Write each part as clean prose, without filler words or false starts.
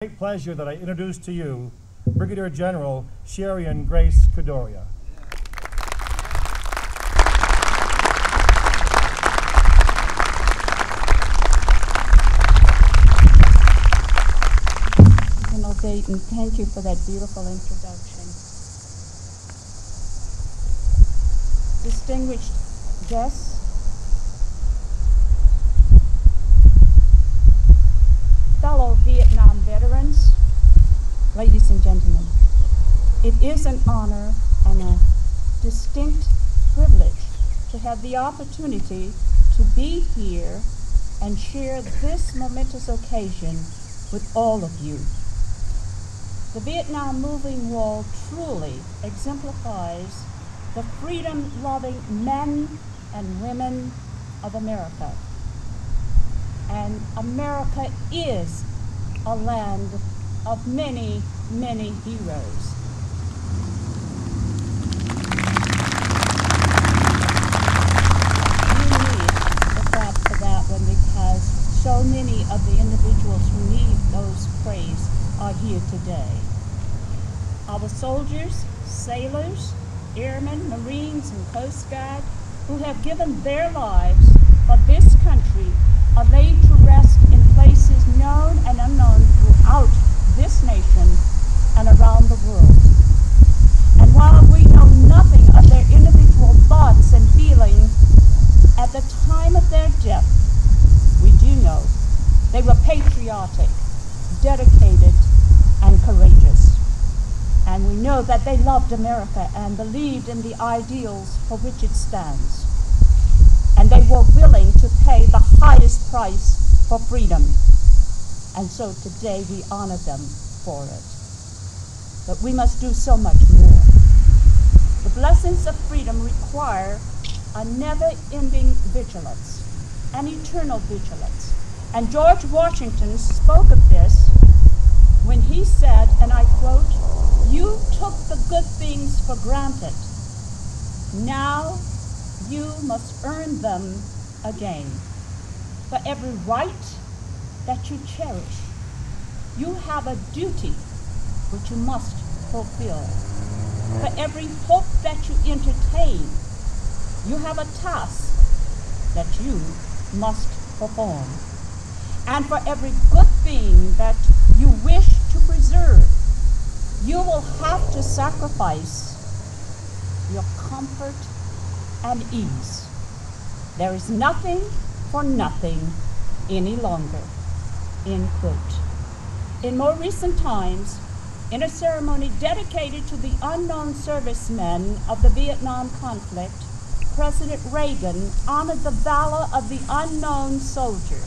Great pleasure that I introduce to you Brigadier General Sherian Grace Cadoria. General Dayton, thank you for that beautiful introduction. Distinguished guests, fellow Vietnam veterans, ladies and gentlemen, it is an honor and a distinct privilege to have the opportunity to be here and share this momentous occasion with all of you. The Vietnam Moving Wall truly exemplifies the freedom-loving men and women of America. And America is a land of many, many heroes. You need the clap for that one because so many of the individuals who need those praise are here today. Our soldiers, sailors, airmen, Marines, and Coast Guard who have given their lives for this country are laid to rest in places known and unknown throughout this nation and around the world. And while we know nothing of their individual thoughts and feelings at the time of their death, we do know they were patriotic, dedicated, and courageous. And we know that they loved America and believed in the ideals for which it stands. And they were willing to pay the highest price for freedom. And so today we honor them for it. But we must do so much more. The blessings of freedom require a never-ending vigilance, an eternal vigilance. And George Washington spoke of this when he said, and I quote, "You took the good things for granted. Now you must earn them again. For every right that you cherish, you have a duty which you must fulfill. For every hope that you entertain, you have a task that you must perform. And for every good thing that you wish to preserve, you will have to sacrifice your comfort and ease. There is nothing for nothing any longer." End quote. In more recent times, in a ceremony dedicated to the unknown servicemen of the Vietnam conflict, President Reagan honored the valor of the unknown soldier.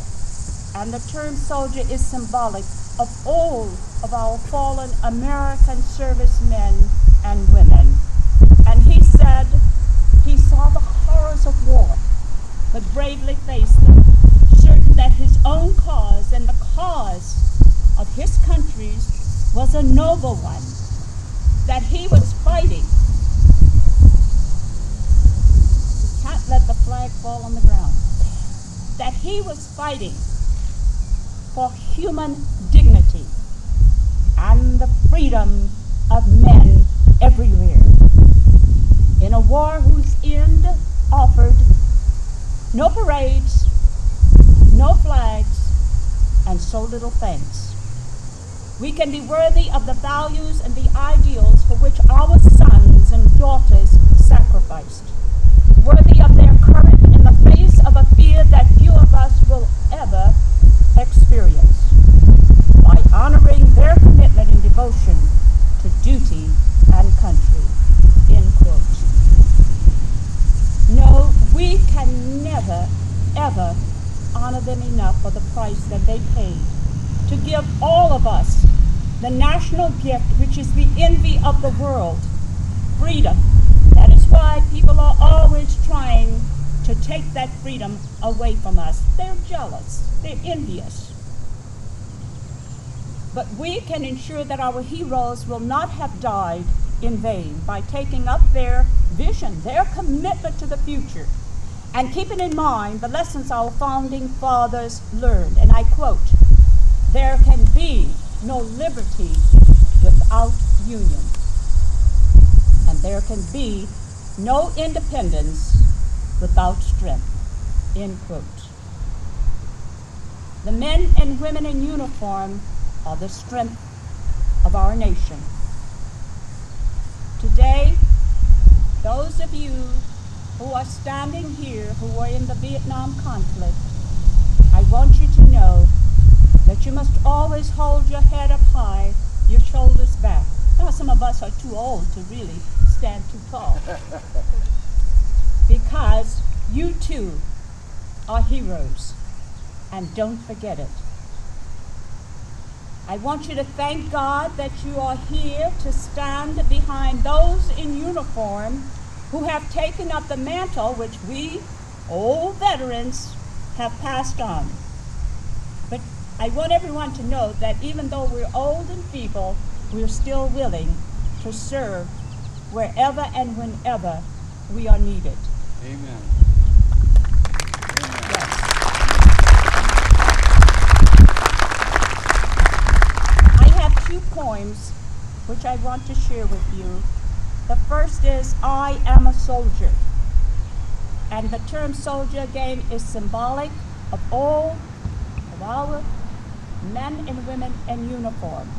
And the term soldier is symbolic of all of our fallen American servicemen and women. And he said he saw the horrors of war, but bravely faced them, certain that his own cause and the cause of his country's was a noble one, that he was fighting. We can't let the flag fall on the ground. That he was fighting for human dignity and the freedom of men everywhere. In a war whose end offered no parades, no flags, and so little thanks. We can be worthy of the values and the ideals for which our sons and daughters sacrificed, worthy of their courage in the face of a fear that few of us will ever experience, by honoring their commitment and devotion to duty and country. End quote. No, we can never, ever honor them enough for the price that they paid to give all of us the national gift which is the envy of the world, freedom. That is why people are always trying to take that freedom away from us. They're jealous, they're envious. But we can ensure that our heroes will not have died in vain by taking up their vision, their commitment to the future, and keeping in mind the lessons our founding fathers learned. And I quote, "There can be no liberty without union. And there can be no independence without strength, end quote. The men and women in uniform are the strength of our nation. Today, those of you who are standing here who were in the Vietnam conflict, I want you to know that you must always hold your head up high, your shoulders back. Now, some of us are too old to really stand too tall. Because you too are heroes, and don't forget it. I want you to thank God that you are here to stand behind those in uniform who have taken up the mantle which we, old veterans, have passed on. But I want everyone to know that even though we're old and feeble, we're still willing to serve wherever and whenever we are needed. Amen. Yes. I have two poems which I want to share with you. The first is, I am a soldier. And the term soldier, again, is symbolic of all of our men and women in uniform.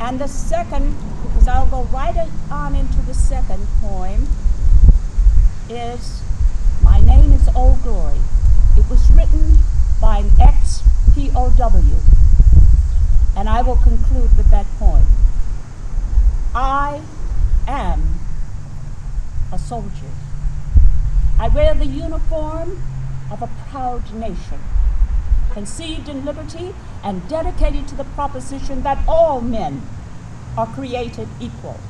And the second, because I'll go right on into the second poem, is, my name is Old Glory. It was written by an ex-POW. And I will conclude with that poem. I am a soldier. I wear the uniform of a proud nation, conceived in liberty and dedicated to the proposition that all men are created equal.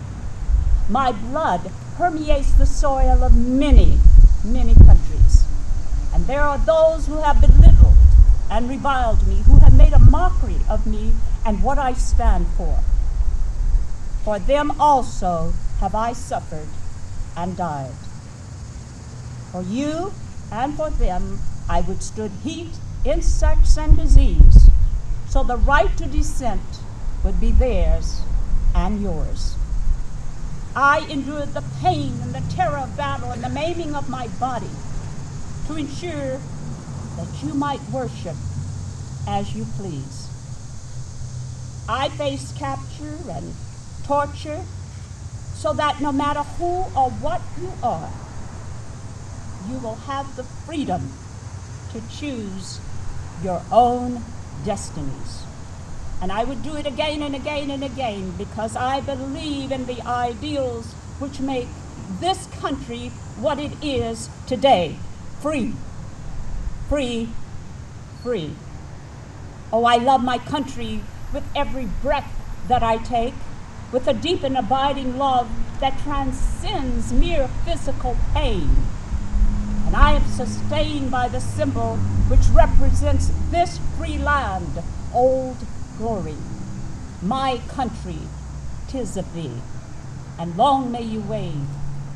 My blood permeates the soil of many, many countries. And there are those who have belittled and reviled me, who have made a mockery of me and what I stand for. For them also have I suffered and died. For you and for them I withstood heat, insects, and disease, so the right to descent would be theirs and yours. I endured the pain and the terror of battle and the maiming of my body to ensure that you might worship as you please. I faced capture and torture so that no matter who or what you are, you will have the freedom to choose your own destinies. And I would do it again and again and again because I believe in the ideals which make this country what it is today. Free, free, free. Oh, I love my country with every breath that I take, with a deep and abiding love that transcends mere physical pain. And I am sustained by the symbol which represents this free land, Old Glory. My country, 'tis of thee, and long may you wave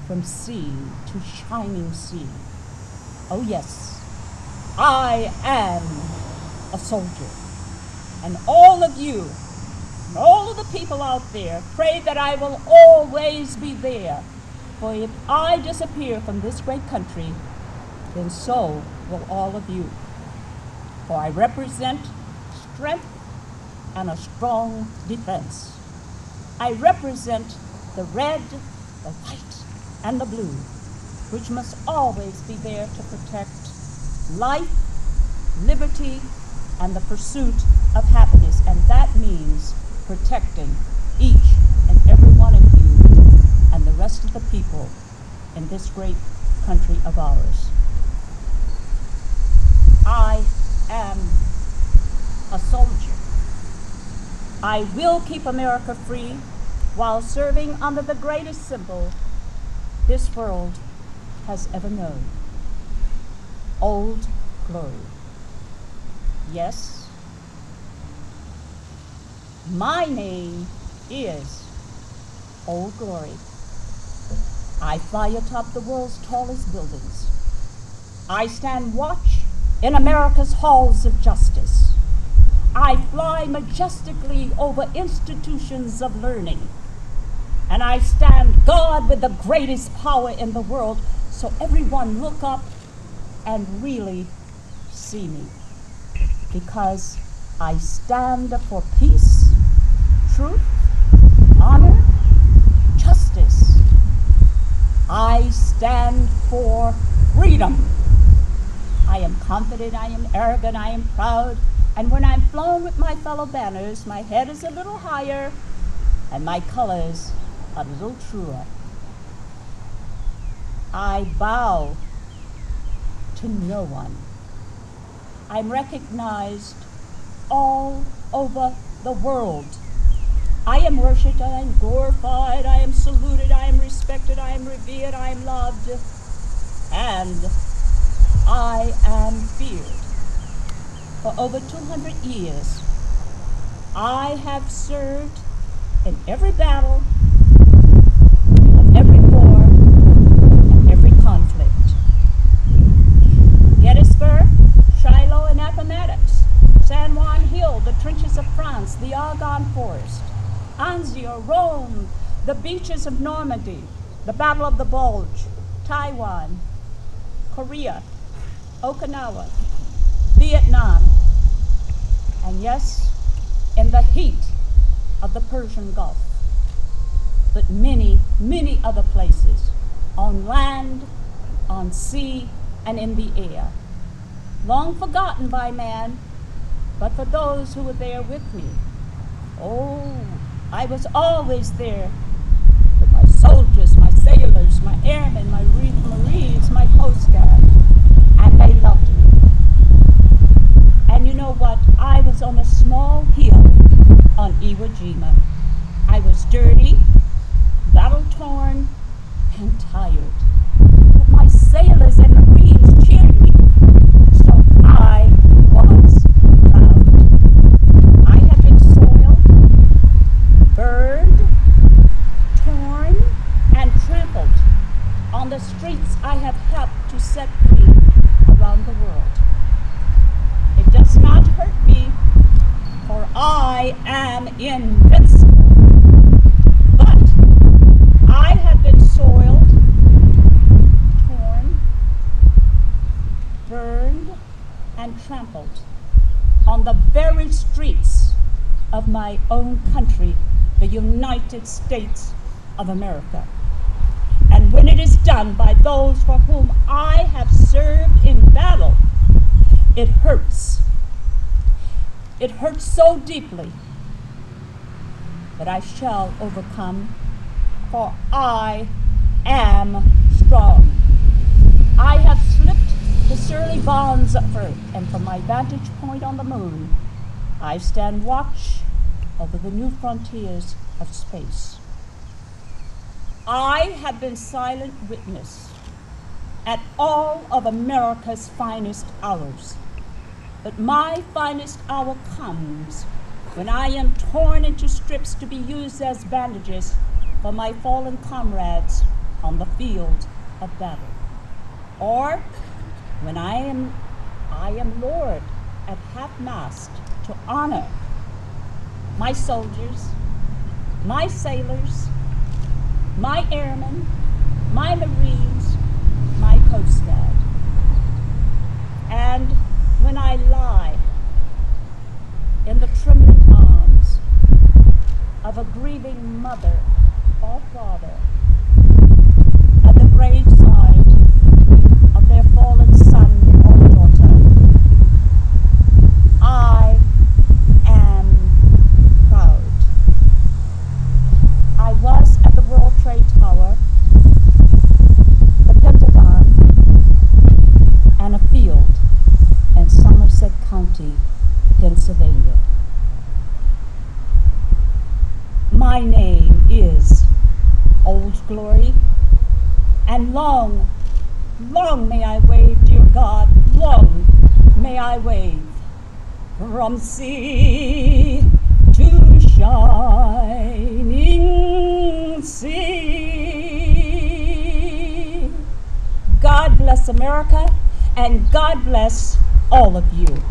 from sea to shining sea. Oh yes, I am a soldier. And all of you, and all of the people out there, pray that I will always be there. For if I disappear from this great country, then so will all of you. For I represent strength and a strong defense. I represent the red, the white, and the blue, which must always be there to protect life, liberty, and the pursuit of happiness. And that means protecting each and every one of you and the rest of the people in this great country of ours. I am a soldier. I will keep America free while serving under the greatest symbol this world has ever known. Old Glory. Yes, my name is Old Glory. I fly atop the world's tallest buildings. I stand watch in America's halls of justice. I fly majestically over institutions of learning. And I stand God with the greatest power in the world, so everyone look up and really see me. Because I stand for peace, truth, honor, justice. I stand for freedom. I am confident, I am arrogant, I am proud, and when I'm flown with my fellow banners, my head is a little higher and my colors a little truer. I bow to no one. I'm recognized all over the world. I am worshipped, I am glorified, I am saluted, I am respected, I am revered, I am loved, and I am feared. For over 200 years, I have served in every battle, of every war, and every conflict. Gettysburg, Shiloh, and Appomattox, San Juan Hill, the trenches of France, the Argonne Forest, Anzio, Rome, the beaches of Normandy, the Battle of the Bulge, Taiwan, Korea, Okinawa, Vietnam, and yes, in the heat of the Persian Gulf, but many, many other places, on land, on sea, and in the air, long forgotten by man, but for those who were there with me. Oh, I was always there with my soldiers, my sailors, my airmen, my Marines, my Coast Guard, and they loved me. And you know what? I was on a small hill on Iwo Jima. I was dirty, battle-torn, and tired. But my sailors and Marines cheered me, so I was proud. I have been soiled, burned, torn, and trampled on the streets I have helped to set free around the world. It does not hurt me, for I am invincible. But I have been soiled, torn, burned, and trampled on the very streets of my own country, the United States of America. And when it is done by those for whom I have served in battle, it hurts. It hurts so deeply, but I shall overcome, for I am strong. I have slipped the surly bonds of earth, and from my vantage point on the moon, I stand watch over the new frontiers of space. I have been silent witness at all of America's finest hours. But my finest hour comes when I am torn into strips to be used as bandages for my fallen comrades on the field of battle. Or when I am lowered at half-mast to honor my soldiers, my sailors, my airmen, my Marines, my Coast Guard. And when I lie in the trembling arms of a grieving mother or father at the graveside of their fallen son or daughter, I am proud. I was at the World Trade Tower, the Pentagon, and a field in Somerset County, Pennsylvania. My name is Old Glory, and long, long may I wave, dear God, long may I wave, from sea to shining sea. God bless America, and God bless all of you.